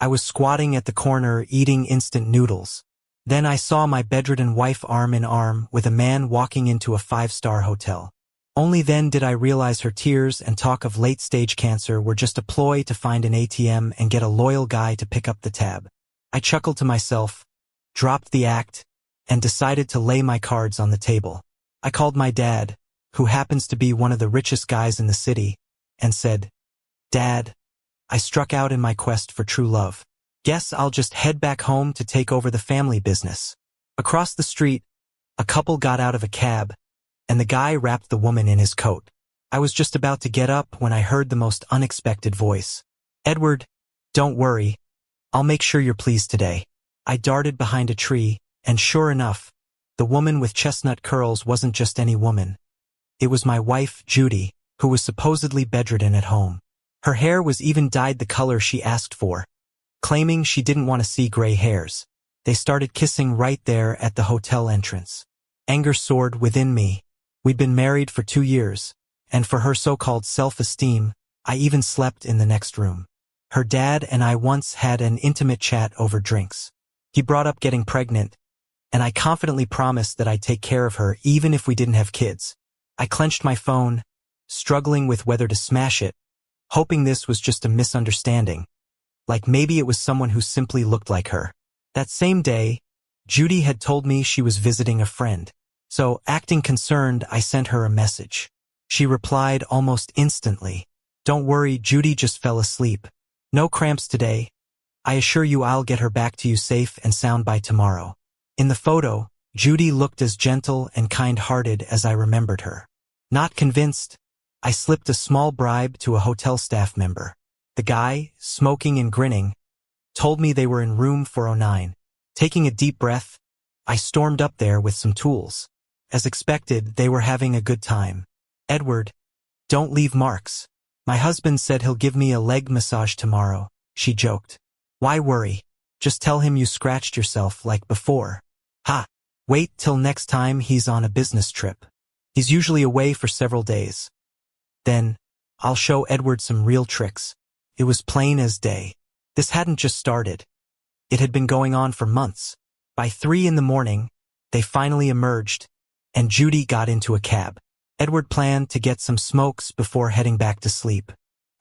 I was squatting at the corner eating instant noodles. Then I saw my bedridden wife arm in arm with a man walking into a 5-star hotel. Only then did I realize her tears and talk of late-stage cancer were just a ploy to find an ATM and get a loyal guy to pick up the tab. I chuckled to myself, dropped the act, and decided to lay my cards on the table. I called my dad, who happens to be one of the richest guys in the city, and said, "Dad, I struck out in my quest for true love. Guess I'll just head back home to take over the family business." Across the street, a couple got out of a cab, and the guy wrapped the woman in his coat. I was just about to get up when I heard the most unexpected voice. "Edward, don't worry. I'll make sure you're pleased today." I darted behind a tree, and sure enough, the woman with chestnut curls wasn't just any woman. It was my wife, Judy, who was supposedly bedridden at home. Her hair was even dyed the color she asked for, claiming she didn't want to see gray hairs. They started kissing right there at the hotel entrance. Anger soared within me. We'd been married for 2 years, and for her so-called self-esteem, I even slept in the next room. Her dad and I once had an intimate chat over drinks. He brought up getting pregnant, and I confidently promised that I'd take care of her even if we didn't have kids. I clenched my phone, struggling with whether to smash it, hoping this was just a misunderstanding. Like maybe it was someone who simply looked like her. That same day, Judy had told me she was visiting a friend. So, acting concerned, I sent her a message. She replied almost instantly. "Don't worry, Judy just fell asleep. No cramps today. I assure you I'll get her back to you safe and sound by tomorrow." In the photo, Judy looked as gentle and kind-hearted as I remembered her. Not convinced, I slipped a small bribe to a hotel staff member. The guy, smoking and grinning, told me they were in room 409. Taking a deep breath, I stormed up there with some tools. As expected, they were having a good time. "Edward, don't leave marks. My husband said he'll give me a leg massage tomorrow," she joked. "Why worry? Just tell him you scratched yourself like before." "Ha! Wait till next time he's on a business trip. He's usually away for several days. Then, I'll show Edward some real tricks." It was plain as day. This hadn't just started. It had been going on for months. By 3 in the morning, they finally emerged, and Judy got into a cab. Edward planned to get some smokes before heading back to sleep.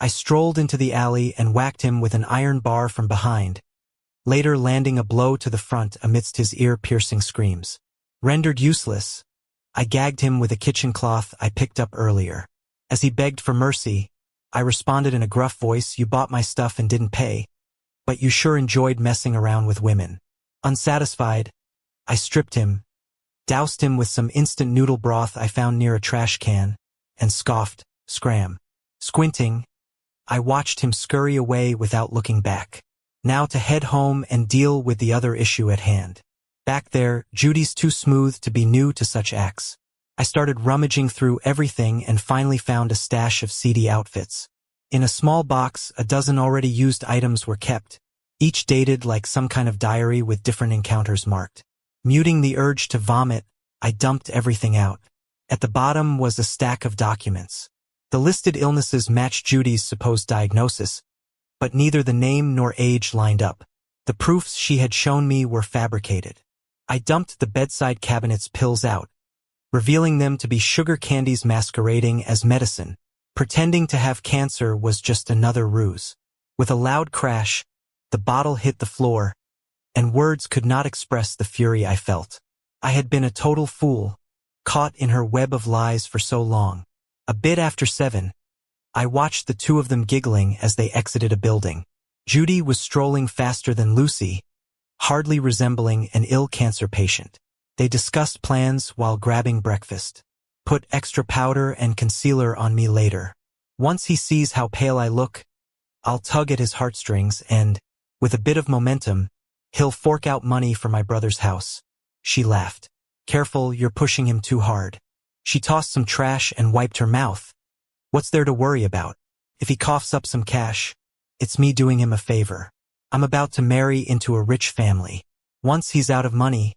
I strolled into the alley and whacked him with an iron bar from behind, later landing a blow to the front amidst his ear-piercing screams. Rendered useless, I gagged him with a kitchen cloth I picked up earlier. As he begged for mercy, I responded in a gruff voice, "You bought my stuff and didn't pay, but you sure enjoyed messing around with women." Unsatisfied, I stripped him, doused him with some instant noodle broth I found near a trash can, and scoffed, "Scram." Squinting, I watched him scurry away without looking back. Now to head home and deal with the other issue at hand. Back there, Judy's too smooth to be new to such acts. I started rummaging through everything and finally found a stash of seedy outfits. In a small box, a dozen already used items were kept, each dated like some kind of diary with different encounters marked. Muting the urge to vomit, I dumped everything out. At the bottom was a stack of documents. The listed illnesses matched Judy's supposed diagnosis, but neither the name nor age lined up. The proofs she had shown me were fabricated. I dumped the bedside cabinet's pills out, revealing them to be sugar candies masquerading as medicine. Pretending to have cancer was just another ruse. With a loud crash, the bottle hit the floor, and words could not express the fury I felt. I had been a total fool, caught in her web of lies for so long. A bit after 7, I watched the two of them giggling as they exited a building. Judy was strolling faster than Lucy, hardly resembling an ill cancer patient. They discussed plans while grabbing breakfast. "Put extra powder and concealer on me later. Once he sees how pale I look, I'll tug at his heartstrings and, with a bit of momentum, he'll fork out money for my brother's house." She laughed. "Careful, you're pushing him too hard." She tossed some trash and wiped her mouth. "What's there to worry about? If he coughs up some cash, it's me doing him a favor. I'm about to marry into a rich family. Once he's out of money,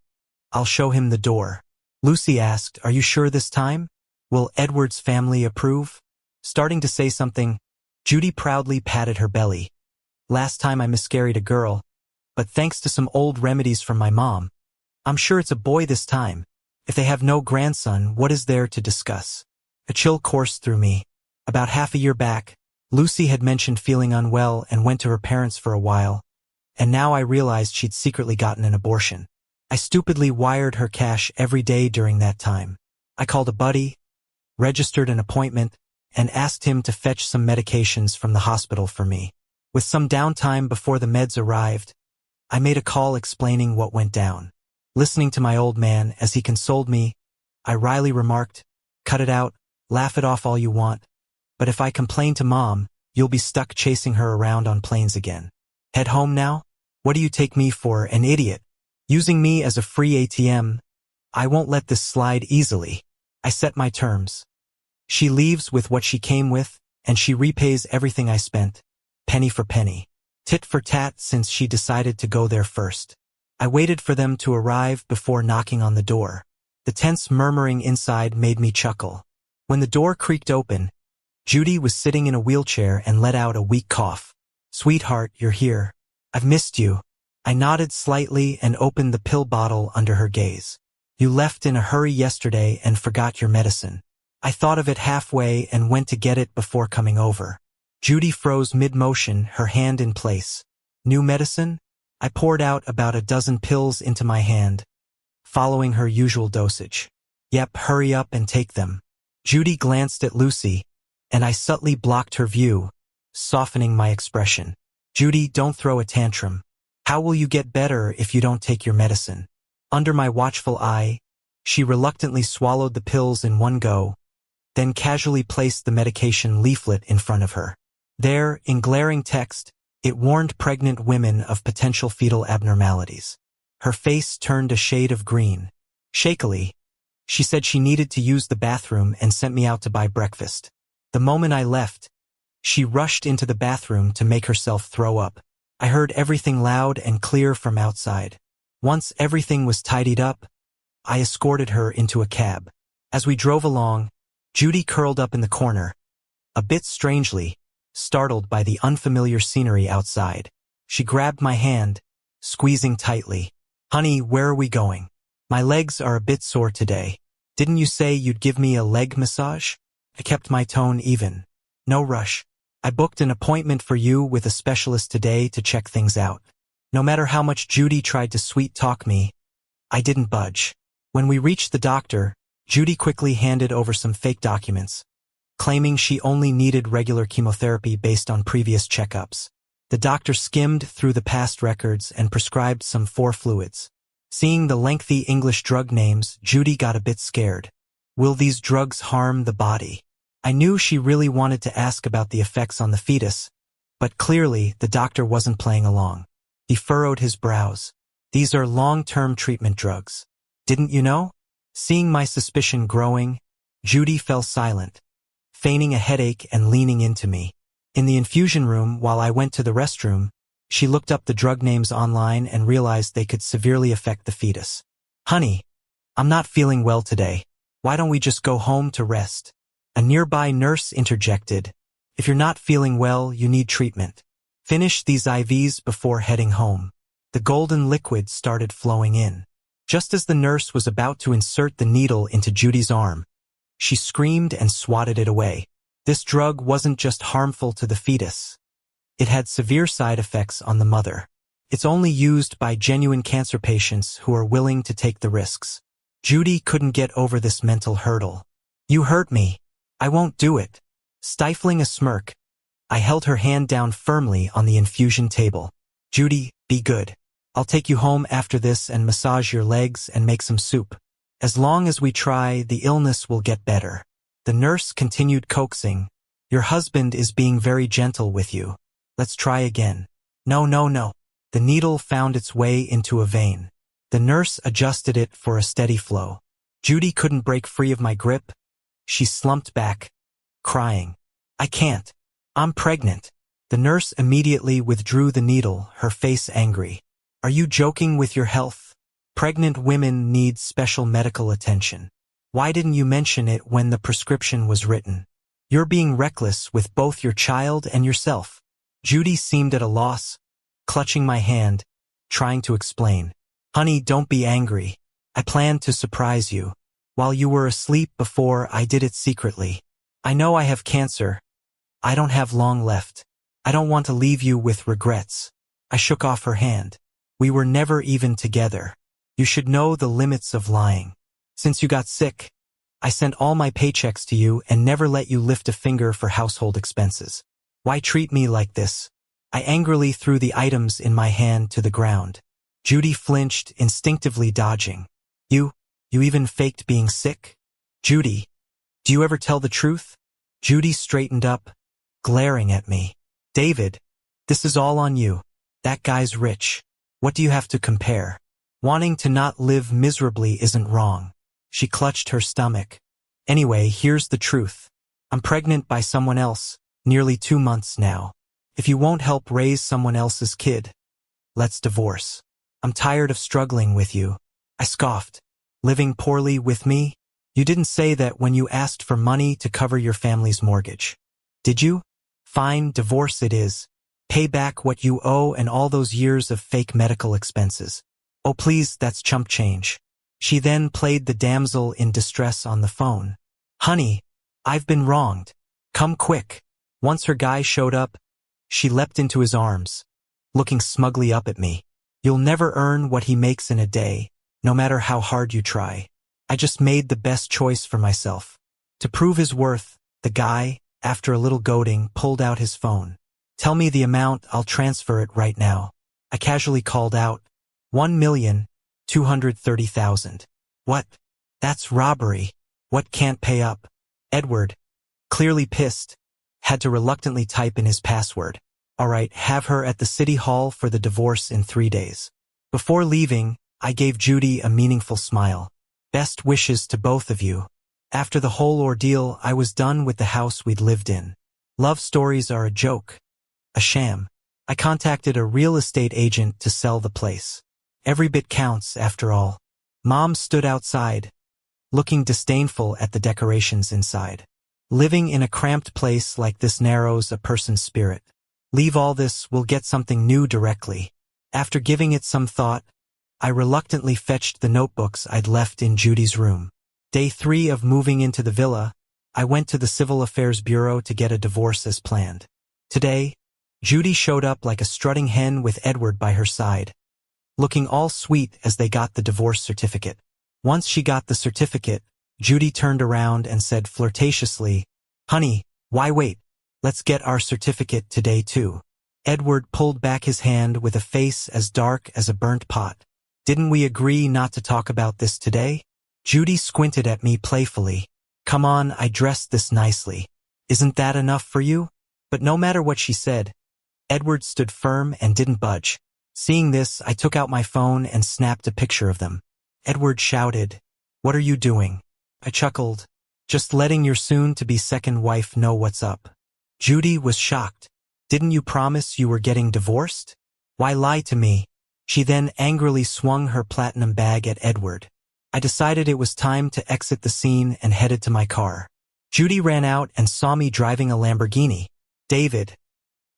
I'll show him the door." Lucy asked, "Are you sure this time? Will Edward's family approve?" Starting to say something, Judy proudly patted her belly. Last time I miscarried a girl, but thanks to some old remedies from my mom, I'm sure it's a boy this time. If they have no grandson, what is there to discuss? A chill coursed through me. About half a year back, Lucy had mentioned feeling unwell and went to her parents for a while, and now I realized she'd secretly gotten an abortion. I stupidly wired her cash every day during that time. I called a buddy, registered an appointment, and asked him to fetch some medications from the hospital for me. With some downtime before the meds arrived, I made a call explaining what went down. Listening to my old man as he consoled me, I wryly remarked, "Cut it out, laugh it off all you want. But if I complain to Mom, you'll be stuck chasing her around on planes again. Head home now? What do you take me for, an idiot? Using me as a free ATM? I won't let this slide easily." I set my terms. She leaves with what she came with, and she repays everything I spent, penny for penny. Tit for tat, since she decided to go there first. I waited for them to arrive before knocking on the door. The tense murmuring inside made me chuckle. When the door creaked open, Judy was sitting in a wheelchair and let out a weak cough. "Sweetheart, you're here. I've missed you." I nodded slightly and opened the pill bottle under her gaze. "You left in a hurry yesterday and forgot your medicine." I thought of it halfway and went to get it before coming over. Judy froze mid-motion, her hand in place. "New medicine?" I poured out about a dozen pills into my hand, following her usual dosage. "Yep, hurry up and take them." Judy glanced at Lucy, and I subtly blocked her view, softening my expression. "Judy, don't throw a tantrum. How will you get better if you don't take your medicine?" Under my watchful eye, she reluctantly swallowed the pills in one go, then casually placed the medication leaflet in front of her. There, in glaring text, it warned pregnant women of potential fetal abnormalities. Her face turned a shade of green. Shakily, she said she needed to use the bathroom and sent me out to buy breakfast. The moment I left, she rushed into the bathroom to make herself throw up. I heard everything loud and clear from outside. Once everything was tidied up, I escorted her into a cab. As we drove along, Judy curled up in the corner, a bit strangely, startled by the unfamiliar scenery outside. She grabbed my hand, squeezing tightly. "Honey, where are we going? My legs are a bit sore today. Didn't you say you'd give me a leg massage?" I kept my tone even. "No rush. I booked an appointment for you with a specialist today to check things out." No matter how much Judy tried to sweet-talk me, I didn't budge. When we reached the doctor, Judy quickly handed over some fake documents, claiming she only needed regular chemotherapy based on previous checkups. The doctor skimmed through the past records and prescribed some 4 fluids. Seeing the lengthy English drug names, Judy got a bit scared. Will these drugs harm the body? I knew she really wanted to ask about the effects on the fetus, but clearly the doctor wasn't playing along. He furrowed his brows. "These are long-term treatment drugs. Didn't you know?" Seeing my suspicion growing, Judy fell silent, feigning a headache and leaning into me. In the infusion room, while I went to the restroom, she looked up the drug names online and realized they could severely affect the fetus. "Honey, I'm not feeling well today. Why don't we just go home to rest?" A nearby nurse interjected, "If you're not feeling well, you need treatment. Finish these IVs before heading home." The golden liquid started flowing in. Just as the nurse was about to insert the needle into Judy's arm, she screamed and swatted it away. This drug wasn't just harmful to the fetus. It had severe side effects on the mother. It's only used by genuine cancer patients who are willing to take the risks. Judy couldn't get over this mental hurdle. "You hurt me. I won't do it." Stifling a smirk, I held her hand down firmly on the infusion table. "Judy, be good. I'll take you home after this and massage your legs and make some soup. As long as we try, the illness will get better." The nurse continued coaxing. "Your husband is being very gentle with you. Let's try again." "No, no, no." The needle found its way into a vein. The nurse adjusted it for a steady flow. Judy couldn't break free of my grip. She slumped back, crying. "I can't. I'm pregnant." The nurse immediately withdrew the needle, her face angry. "Are you joking with your health? Pregnant women need special medical attention. Why didn't you mention it when the prescription was written? You're being reckless with both your child and yourself." Judy seemed at a loss, clutching my hand, trying to explain. Honey, don't be angry. I planned to surprise you. While you were asleep before, I did it secretly. I know I have cancer. I don't have long left. I don't want to leave you with regrets. I shook off her hand. We were never even together. You should know the limits of lying. Since you got sick, I sent all my paychecks to you and never let you lift a finger for household expenses. Why treat me like this? I angrily threw the items in my hand to the ground. Judy flinched, instinctively dodging. You even faked being sick? Judy, do you ever tell the truth? Judy straightened up, glaring at me. David, this is all on you. That guy's rich. What do you have to compare? Wanting to not live miserably isn't wrong. She clutched her stomach. Anyway, here's the truth. I'm pregnant by someone else, nearly 2 months now. If you won't help raise someone else's kid, let's divorce. I'm tired of struggling with you. I scoffed. Living poorly with me? You didn't say that when you asked for money to cover your family's mortgage. Did you? Fine, divorce it is. Pay back what you owe and all those years of fake medical expenses. Oh please, that's chump change. She then played the damsel in distress on the phone. Honey, I've been wronged. Come quick. Once her guy showed up, she leapt into his arms, looking smugly up at me. You'll never earn what he makes in a day, no matter how hard you try. I just made the best choice for myself. To prove his worth, the guy, after a little goading, pulled out his phone. Tell me the amount, I'll transfer it right now. I casually called out, 1,230,000. What? That's robbery. What can't pay up? Edward, clearly pissed, had to reluctantly type in his password. All right, have her at the city hall for the divorce in 3 days. Before leaving, I gave Judy a meaningful smile. Best wishes to both of you. After the whole ordeal, I was done with the house we'd lived in. Love stories are a joke. A sham. I contacted a real estate agent to sell the place. Every bit counts, after all. Mom stood outside, looking disdainful at the decorations inside. Living in a cramped place like this narrows a person's spirit. Leave all this, we'll get something new directly. After giving it some thought, I reluctantly fetched the notebooks I'd left in Judy's room. Day 3 of moving into the villa, I went to the Civil Affairs Bureau to get a divorce as planned. Today, Judy showed up like a strutting hen with Edward by her side, looking all sweet as they got the divorce certificate. Once she got the certificate, Judy turned around and said flirtatiously, Honey, why wait? Let's get our certificate today too. Edward pulled back his hand with a face as dark as a burnt pot. Didn't we agree not to talk about this today? Judy squinted at me playfully. Come on, I dressed this nicely. Isn't that enough for you? But no matter what she said, Edward stood firm and didn't budge. Seeing this, I took out my phone and snapped a picture of them. Edward shouted, What are you doing? I chuckled, Just letting your soon-to-be second wife know what's up. Judy was shocked. Didn't you promise you were getting divorced? Why lie to me? She then angrily swung her platinum bag at Edward. I decided it was time to exit the scene and headed to my car. Judy ran out and saw me driving a Lamborghini. David,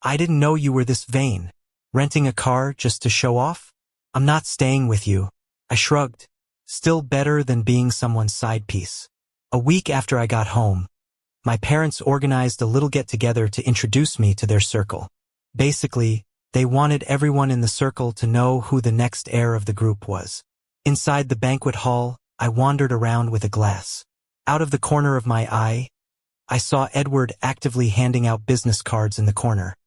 I didn't know you were this vain. Renting a car just to show off? I'm not staying with you. I shrugged. Still better than being someone's side piece. A week after I got home, my parents organized a little get-together to introduce me to their circle. Basically, they wanted everyone in the circle to know who the next heir of the group was. Inside the banquet hall, I wandered around with a glass. Out of the corner of my eye, I saw Edward actively handing out business cards in the corner,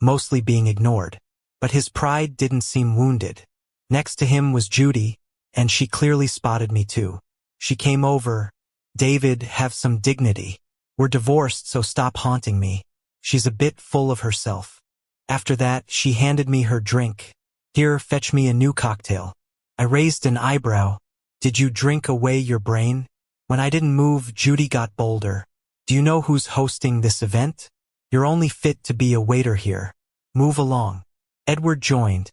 mostly being ignored. But his pride didn't seem wounded. Next to him was Judy, and she clearly spotted me too. She came over. David, have some dignity. We're divorced, so stop haunting me. She's a bit full of herself. After that, she handed me her drink. Here, fetch me a new cocktail. I raised an eyebrow. Did you drink away your brain? When I didn't move, Judy got bolder. Do you know who's hosting this event? You're only fit to be a waiter here. Move along. Edward joined,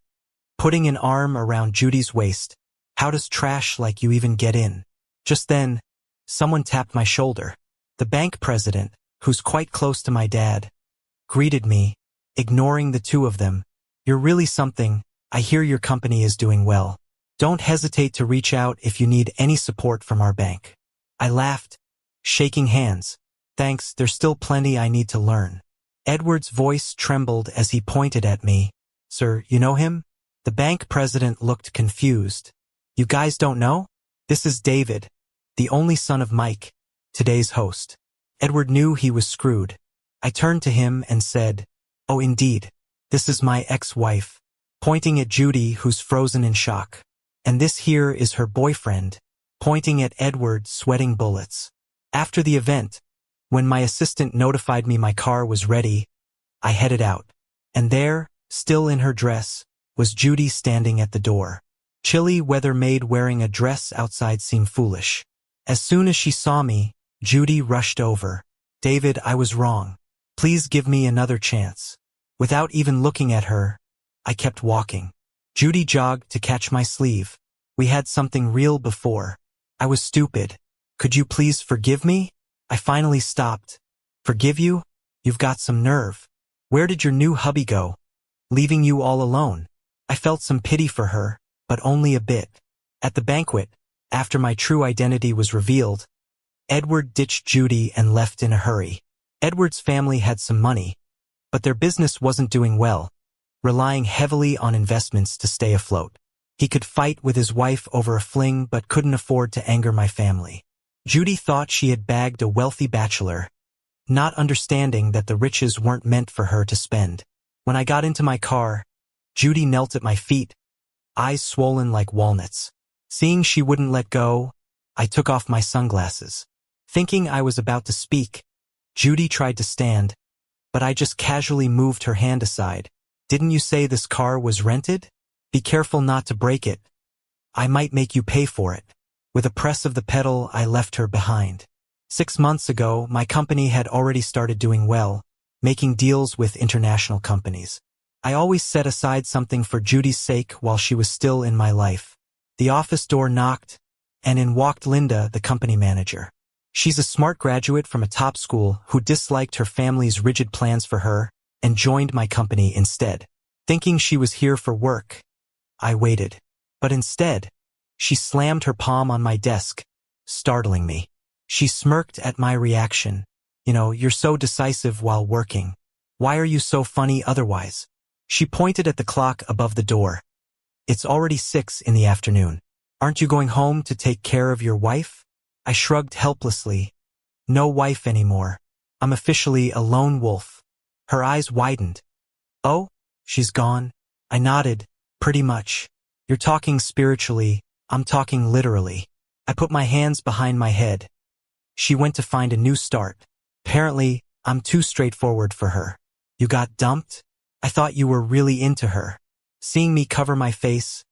putting an arm around Judy's waist. How does trash like you even get in? Just then, someone tapped my shoulder. The bank president, who's quite close to my dad, greeted me. ignoring the two of them. "You're really something. I hear your company is doing well. Don't hesitate to reach out if you need any support from our bank." I laughed, shaking hands. "Thanks, there's still plenty I need to learn." Edward's voice trembled as he pointed at me. "Sir, you know him?" The bank president looked confused. "You guys don't know? This is David, the only son of Mike, today's host." Edward knew he was screwed. I turned to him and said, "Oh, indeed. This is my ex-wife," pointing at Judy, who's frozen in shock. "And this here is her boyfriend," pointing at Edward, sweating bullets. After the event, when my assistant notified me my car was ready, I headed out. And there, still in her dress, was Judy standing at the door. Chilly weather made wearing a dress outside seem foolish. As soon as she saw me, Judy rushed over. "David, I was wrong. Please give me another chance." Without even looking at her, I kept walking. Judy jogged to catch my sleeve. "We had something real before. I was stupid. Could you please forgive me?" I finally stopped. "Forgive you? You've got some nerve. Where did your new hubby go? Leaving you all alone?" I felt some pity for her, but only a bit. At the banquet, after my true identity was revealed, Edward ditched Judy and left in a hurry. Edward's family had some money, but their business wasn't doing well, relying heavily on investments to stay afloat. He could fight with his wife over a fling but couldn't afford to anger my family. Judy thought she had bagged a wealthy bachelor, not understanding that the riches weren't meant for her to spend. When I got into my car, Judy knelt at my feet, eyes swollen like walnuts. Seeing she wouldn't let go, I took off my sunglasses. Thinking I was about to speak, Judy tried to stand, but I just casually moved her hand aside. "Didn't you say this car was rented? Be careful not to break it. I might make you pay for it." With a press of the pedal, I left her behind. 6 months ago, my company had already started doing well, making deals with international companies. I always set aside something for Judy's sake while she was still in my life. The office door knocked, and in walked Linda, the company manager. She's a smart graduate from a top school who disliked her family's rigid plans for her and joined my company instead. Thinking she was here for work, I waited. But instead, she slammed her palm on my desk, startling me. She smirked at my reaction. You're so decisive while working. Why are you so funny otherwise?" She pointed at the clock above the door. "It's already 6 in the afternoon. Aren't you going home to take care of your wife?" I shrugged helplessly. "No wife anymore. I'm officially a lone wolf." Her eyes widened. "Oh, she's gone?" I nodded. "Pretty much. You're talking spiritually, I'm talking literally." I put my hands behind my head. She went to find a new start. Apparently, I'm too straightforward for her. "You got dumped? I thought you were really into her." Seeing me cover my face,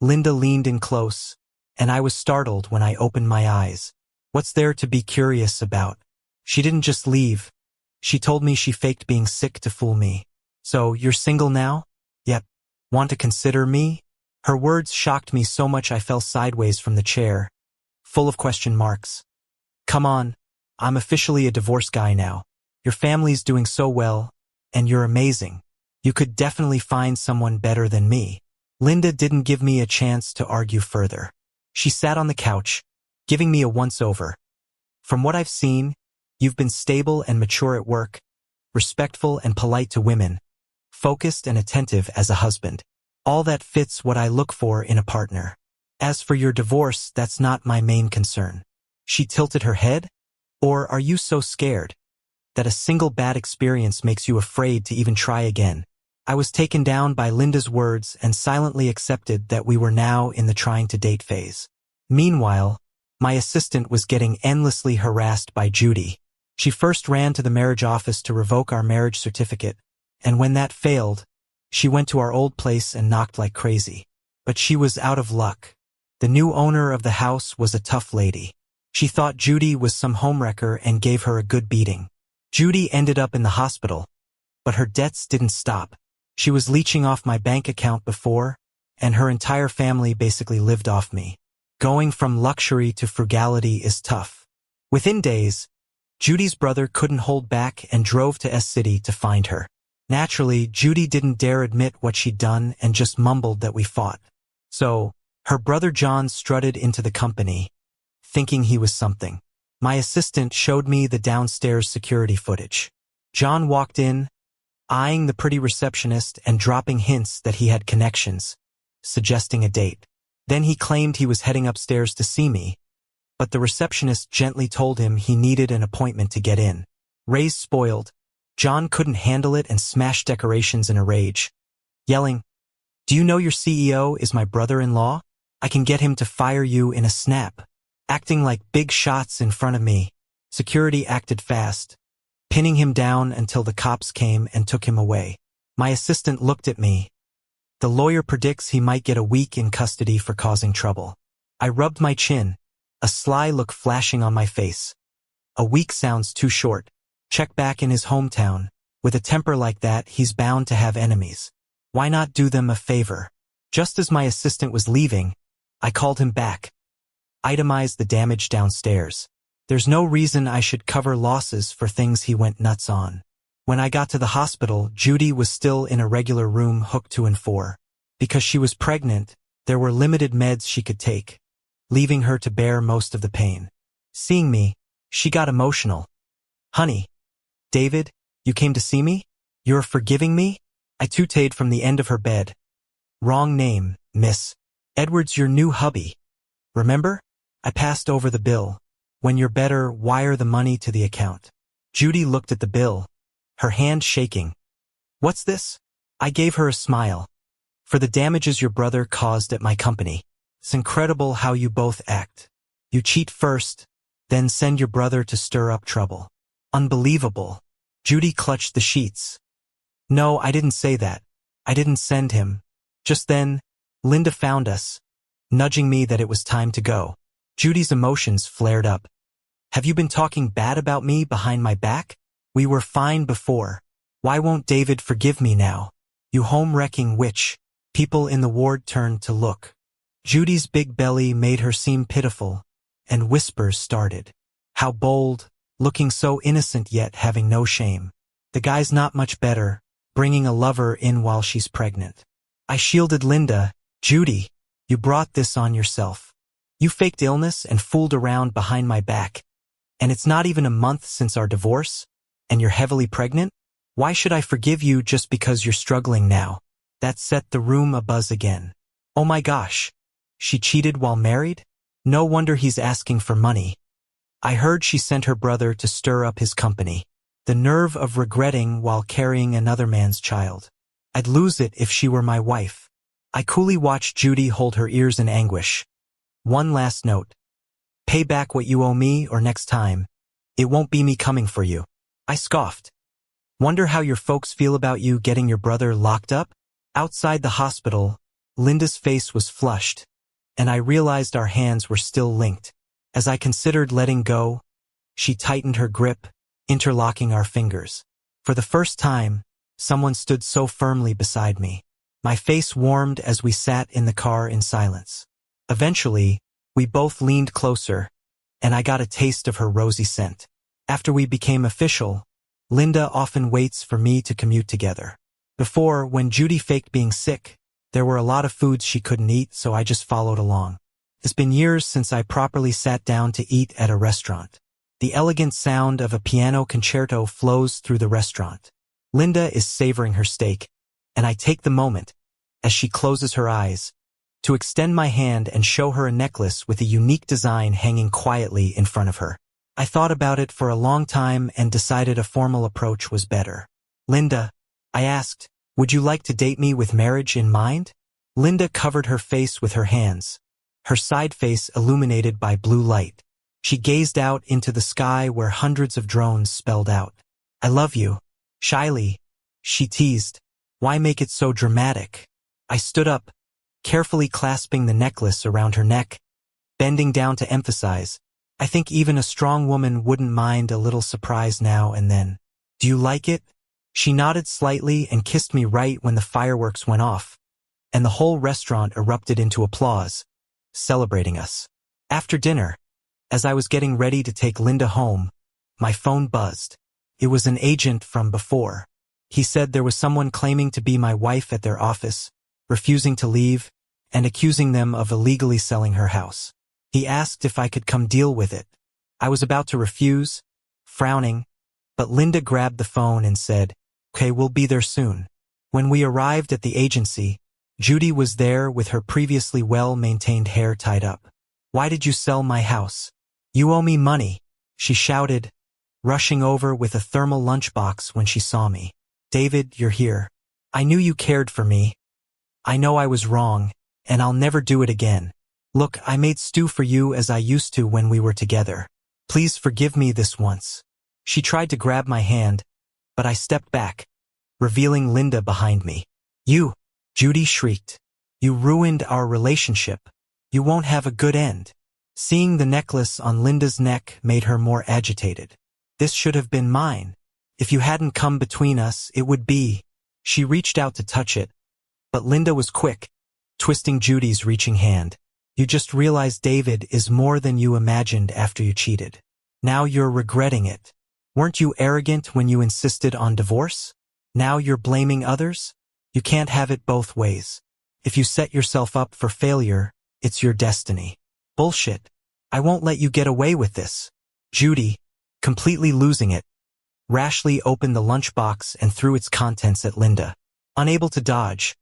Linda leaned in close, and I was startled when I opened my eyes. What's there to be curious about? She didn't just leave. She told me she faked being sick to fool me. "So, you're single now?" "Yep. Want to consider me?" Her words shocked me so much I fell sideways from the chair, full of question marks. "Come on, I'm officially a divorce guy now. Your family's doing so well, and you're amazing. You could definitely find someone better than me." Linda didn't give me a chance to argue further. She sat on the couch, giving me a once-over. "From what I've seen, you've been stable and mature at work, respectful and polite to women, focused and attentive as a husband. All that fits what I look for in a partner. As for your divorce, that's not my main concern." She tilted her head. "Or are you so scared that a single bad experience makes you afraid to even try again?" I was taken down by Linda's words and silently accepted that we were now in the trying to date phase. Meanwhile, my assistant was getting endlessly harassed by Judy. She first ran to the marriage office to revoke our marriage certificate, and when that failed, she went to our old place and knocked like crazy. But she was out of luck. The new owner of the house was a tough lady. She thought Judy was some homewrecker and gave her a good beating. Judy ended up in the hospital, but her debts didn't stop. She was leeching off my bank account before, and her entire family basically lived off me. Going from luxury to frugality is tough. Within days, Judy's brother couldn't hold back and drove to S City to find her. Naturally, Judy didn't dare admit what she'd done and just mumbled that we fought. So, her brother John strutted into the company, thinking he was something. My assistant showed me the downstairs security footage. John walked in, eyeing the pretty receptionist and dropping hints that he had connections, suggesting a date. Then he claimed he was heading upstairs to see me, but the receptionist gently told him he needed an appointment to get in. Raised spoiled, John couldn't handle it and smashed decorations in a rage, yelling, "Do you know your CEO is my brother-in-law? I can get him to fire you in a snap." Acting like big shots in front of me, security acted fast, pinning him down until the cops came and took him away. My assistant looked at me. The lawyer predicts he might get a week in custody for causing trouble. I rubbed my chin, a sly look flashing on my face. A week sounds too short. Check back in his hometown. With a temper like that, he's bound to have enemies. Why not do them a favor? Just as my assistant was leaving, I called him back. Itemize the damage downstairs. There's no reason I should cover losses for things he went nuts on. When I got to the hospital, Judy was still in a regular room hooked to N4. Because she was pregnant, there were limited meds she could take, leaving her to bear most of the pain. Seeing me, she got emotional. "Honey, David, you came to see me? You're forgiving me?" I tutayed from the end of her bed. "Wrong name, miss. Edward's your new hubby. Remember? I passed over the bill. When you're better, wire the money to the account." Judy looked at the bill, her hand shaking. "What's this?" I gave her a smile. "For the damages your brother caused at my company. It's incredible how you both act. You cheat first, then send your brother to stir up trouble. Unbelievable." Judy clutched the sheets. "No, I didn't say that. I didn't send him." Just then, Linda found us, nudging me that it was time to go. Judy's emotions flared up. "Have you been talking bad about me behind my back? We were fine before. Why won't David forgive me now? You home-wrecking witch." People in the ward turned to look. Judy's big belly made her seem pitiful, and whispers started. How bold, looking so innocent yet having no shame. The guy's not much better, bringing a lover in while she's pregnant. I shielded Linda. "Judy, you brought this on yourself. You faked illness and fooled around behind my back. And it's not even a month since our divorce, and you're heavily pregnant? Why should I forgive you just because you're struggling now?" That set the room abuzz again. "Oh my gosh, she cheated while married? No wonder he's asking for money. I heard she sent her brother to stir up his company. The nerve of regretting while carrying another man's child. I'd lose it if she were my wife." I coolly watched Judy hold her ears in anguish. "One last note. Pay back what you owe me, or next time, it won't be me coming for you." I scoffed. "Wonder how your folks feel about you getting your brother locked up?" Outside the hospital, Linda's face was flushed, and I realized our hands were still linked. As I considered letting go, she tightened her grip, interlocking our fingers. For the first time, someone stood so firmly beside me. My face warmed as we sat in the car in silence. Eventually, we both leaned closer, and I got a taste of her rosy scent. After we became official, Linda often waits for me to commute together. Before, when Judy faked being sick, there were a lot of foods she couldn't eat, so I just followed along. It's been years since I properly sat down to eat at a restaurant. The elegant sound of a piano concerto flows through the restaurant. Linda is savoring her steak, and I take the moment, as she closes her eyes, to extend my hand and show her a necklace with a unique design hanging quietly in front of her. I thought about it for a long time and decided a formal approach was better. "Linda," I asked, "would you like to date me with marriage in mind?" Linda covered her face with her hands, her side face illuminated by blue light. She gazed out into the sky where hundreds of drones spelled out, "I love you." Shyly, she teased, "Why make it so dramatic?" I stood up, carefully clasping the necklace around her neck, bending down to emphasize, "I think even a strong woman wouldn't mind a little surprise now and then. Do you like it?" She nodded slightly and kissed me right when the fireworks went off, and the whole restaurant erupted into applause, celebrating us. After dinner, as I was getting ready to take Linda home, my phone buzzed. It was an agent from before. He said there was someone claiming to be my wife at their office, refusing to leave, and accusing them of illegally selling her house. He asked if I could come deal with it. I was about to refuse, frowning, but Linda grabbed the phone and said, "Okay, we'll be there soon." When we arrived at the agency, Judy was there with her previously well-maintained hair tied up. "Why did you sell my house? You owe me money," she shouted, rushing over with a thermal lunchbox when she saw me. "David, you're here. I knew you cared for me. I know I was wrong, and I'll never do it again. Look, I made stew for you as I used to when we were together. Please forgive me this once." She tried to grab my hand, but I stepped back, revealing Linda behind me. "You," Judy shrieked. "You ruined our relationship. You won't have a good end." Seeing the necklace on Linda's neck made her more agitated. "This should have been mine. If you hadn't come between us, it would be." She reached out to touch it, but Linda was quick, twisting Judy's reaching hand. "You just realized David is more than you imagined after you cheated. Now you're regretting it. Weren't you arrogant when you insisted on divorce? Now you're blaming others? You can't have it both ways. If you set yourself up for failure, it's your destiny." "Bullshit. I won't let you get away with this." Judy, completely losing it, rashly opened the lunchbox and threw its contents at Linda. Unable to dodge,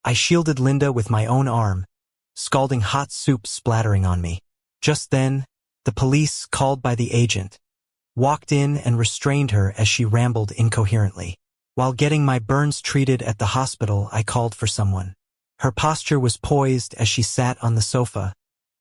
I shielded Linda with my own arm, scalding hot soup splattering on me. Just then, the police, called by the agent, walked in and restrained her as she rambled incoherently. While getting my burns treated at the hospital, I called for someone. Her posture was poised as she sat on the sofa,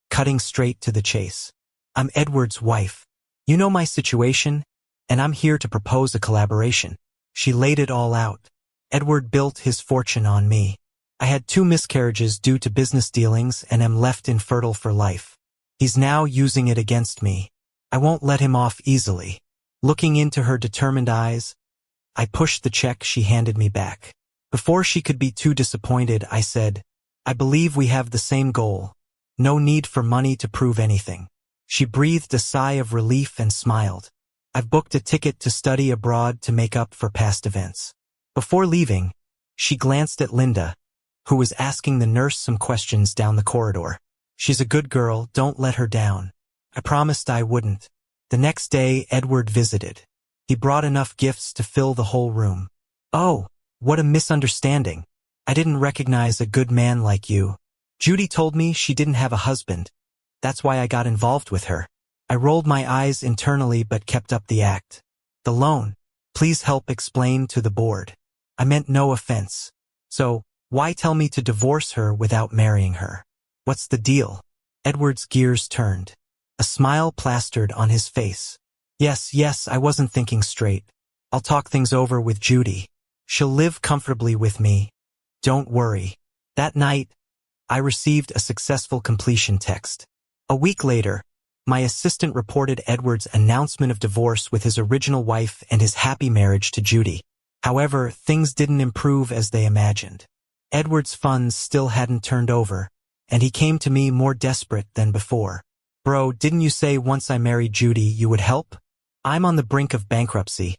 cutting straight to the chase. "I'm Edward's wife. You know my situation, and I'm here to propose a collaboration." She laid it all out. "Edward built his fortune on me. I had 2 miscarriages due to business dealings and am left infertile for life. He's now using it against me. I won't let him off easily." Looking into her determined eyes, I pushed the check she handed me back. Before she could be too disappointed, I said, "I believe we have the same goal. No need for money to prove anything." She breathed a sigh of relief and smiled. "I've booked a ticket to study abroad to make up for past events." Before leaving, she glanced at Linda, who was asking the nurse some questions down the corridor. "She's a good girl, don't let her down." I promised I wouldn't. The next day, Edward visited. He brought enough gifts to fill the whole room. "Oh, what a misunderstanding. I didn't recognize a good man like you. Judy told me she didn't have a husband. That's why I got involved with her." I rolled my eyes internally but kept up the act. "The loan. Please help explain to the board. I meant no offense. So, why tell me to divorce her without marrying her? What's the deal?" Edward's gears turned. A smile plastered on his face. Yes, I wasn't thinking straight. I'll talk things over with Judy. She'll live comfortably with me. Don't worry." That night, I received a successful completion text. A week later, my assistant reported Edward's announcement of divorce with his original wife and his happy marriage to Judy. However, things didn't improve as they imagined. Edward's funds still hadn't turned over, and he came to me more desperate than before. "Bro, didn't you say once I married Judy you would help? I'm on the brink of bankruptcy,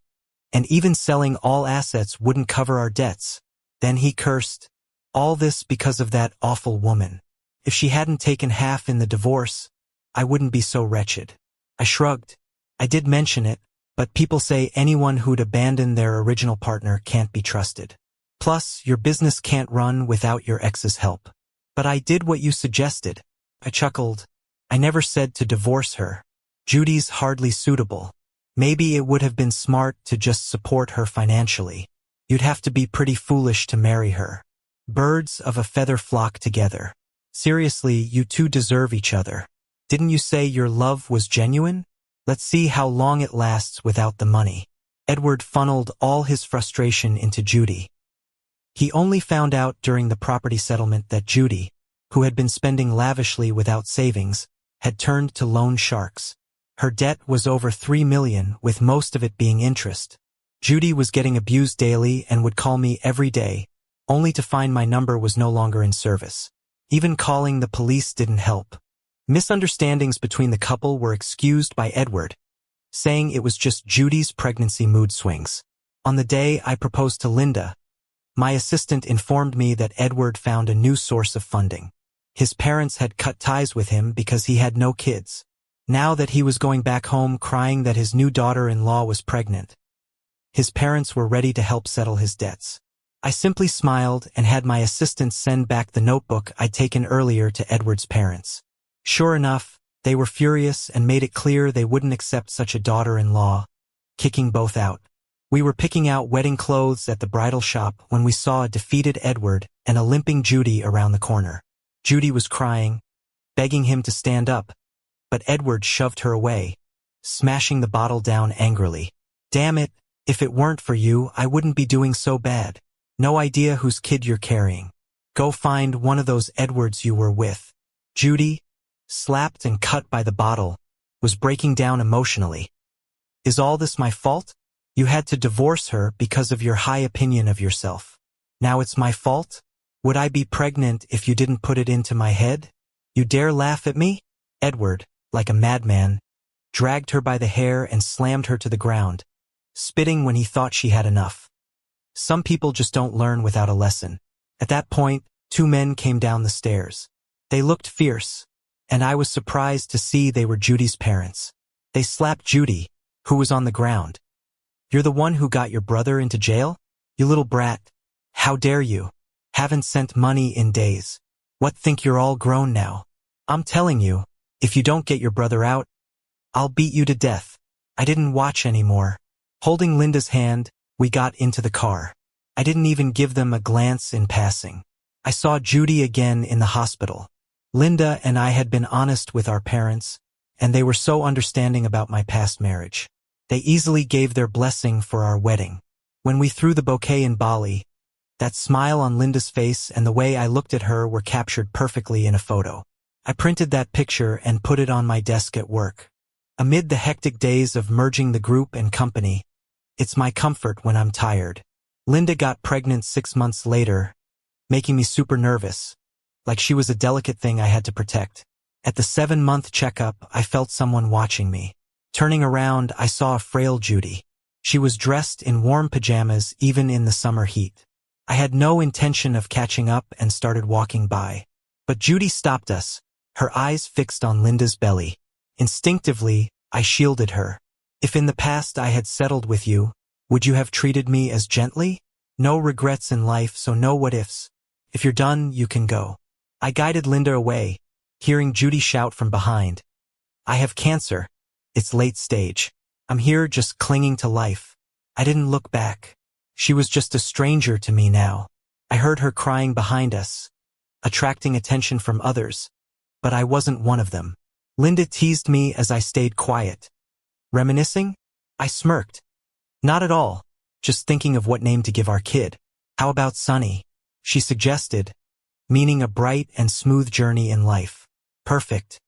and even selling all assets wouldn't cover our debts." Then he cursed. "All this because of that awful woman. If she hadn't taken half in the divorce, I wouldn't be so wretched." I shrugged. I did mention it, but people say anyone who'd abandon their original partner can't be trusted. Plus, your business can't run without your ex's help. "But I did what you suggested." I chuckled. "I never said to divorce her. Judy's hardly suitable. Maybe it would have been smart to just support her financially. You'd have to be pretty foolish to marry her. Birds of a feather flock together. Seriously, you two deserve each other. Didn't you say your love was genuine? Let's see how long it lasts without the money." Edward funneled all his frustration into Judy. He only found out during the property settlement that Judy, who had been spending lavishly without savings, had turned to loan sharks. Her debt was over $3 million, with most of it being interest. Judy was getting abused daily and would call me every day, only to find my number was no longer in service. Even calling the police didn't help. Misunderstandings between the couple were excused by Edward, saying it was just Judy's pregnancy mood swings. On the day I proposed to Linda, my assistant informed me that Edward found a new source of funding. His parents had cut ties with him because he had no kids. Now that he was going back home crying that his new daughter-in-law was pregnant, his parents were ready to help settle his debts. I simply smiled and had my assistant send back the notebook I'd taken earlier to Edward's parents. Sure enough, they were furious and made it clear they wouldn't accept such a daughter-in-law, kicking both out. We were picking out wedding clothes at the bridal shop when we saw a defeated Edward and a limping Judy around the corner. Judy was crying, begging him to stand up, but Edward shoved her away, smashing the bottle down angrily. Damn it, if it weren't for you, I wouldn't be doing so bad. No idea whose kid you're carrying. Go find one of those Edwards you were with. Judy, slapped and cut by the bottle, was breaking down emotionally. Is all this my fault? You had to divorce her because of your high opinion of yourself. Now it's my fault? Would I be pregnant if you didn't put it into my head? You dare laugh at me? Edward, like a madman, dragged her by the hair and slammed her to the ground, spitting when he thought she had enough. Some people just don't learn without a lesson. At that point, two men came down the stairs. They looked fierce, and I was surprised to see they were Judy's parents. They slapped Judy, who was on the ground. You're the one who got your brother into jail? You little brat. How dare you? Haven't sent money in days. What, think you're all grown now? I'm telling you, if you don't get your brother out, I'll beat you to death. I didn't watch anymore. Holding Linda's hand, we got into the car. I didn't even give them a glance in passing. I saw Judy again in the hospital. Linda and I had been honest with our parents, and they were so understanding about my past marriage. They easily gave their blessing for our wedding. When we threw the bouquet in Bali, that smile on Linda's face and the way I looked at her were captured perfectly in a photo. I printed that picture and put it on my desk at work. Amid the hectic days of merging the group and company, it's my comfort when I'm tired. Linda got pregnant 6 months later, making me super nervous, like she was a delicate thing I had to protect. At the 7-month checkup, I felt someone watching me. Turning around, I saw a frail Judy. She was dressed in warm pajamas even in the summer heat. I had no intention of catching up and started walking by. But Judy stopped us, her eyes fixed on Linda's belly. Instinctively, I shielded her. If in the past I had settled with you, would you have treated me as gently? No regrets in life, so no what-ifs. If you're done, you can go. I guided Linda away, hearing Judy shout from behind. I have cancer. It's late stage. I'm here just clinging to life. I didn't look back. She was just a stranger to me now. I heard her crying behind us, attracting attention from others, but I wasn't one of them. Linda teased me as I stayed quiet. Reminiscing? I smirked. Not at all, just thinking of what name to give our kid. How about Sunny? She suggested, meaning a bright and smooth journey in life. Perfect.